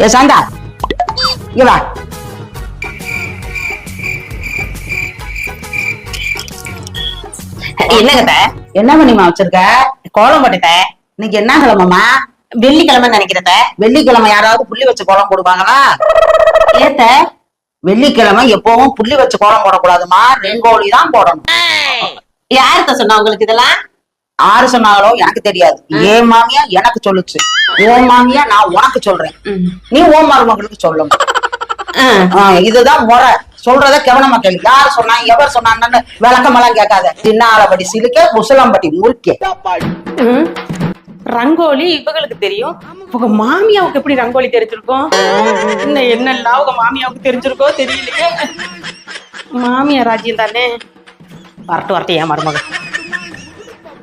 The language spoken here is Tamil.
ஏ சாந்தா இங்க வா. என்னங்கத்த? என்ன பண்ணிமா வச்சிருக்க? கோலம் போட்டுட்ட. இன்னைக்கு என்ன கிழமைமா? வெள்ளிக்கிழமை நினைக்கிறத. வெள்ளிக்கிழமை யாராவது புள்ளி வச்சு கோலம் போடுவாங்களா? ஏத்த? வெள்ளிக்கிழமை எப்பவும் புள்ளி வச்சு கோலம் போடக்கூடாதுமா, ரெங்கோலி தான் போடணும். யாருத்த சொன்னா உங்களுக்கு இதெல்லாம்? ஆறு சொன்னாங்களோ எனக்கு தெரியாது. ஏன் மாமியா எனக்கு சொல்லுச்சு. ஓ மாமியா நான் உனக்கு சொல்றேன், நீ ஓ மருமகளுக்கு சொல்லணும். இதுதான் முறை. சொல்றத கவனமா கேளு. யார் சொன்னா எவர் சொன்னான்னு விளக்கமெல்லாம் கேட்காத. சின்னாலப்படி சிலுக்க முசலம்பட்டி முறுக்கே. ரங்கோலி இவங்களுக்கு தெரியும், உங்க மாமியாவுக்கு எப்படி ரங்கோலி தெரிஞ்சிருக்கும்? இன்னும் என்னெல்லாம் உங்க மாமியாவுக்கு தெரிஞ்சிருக்கோ தெரியலையே. மாமியா ராஜ்யம் தானே. வரட்டு வரட்டு ஏன் மருமகன்.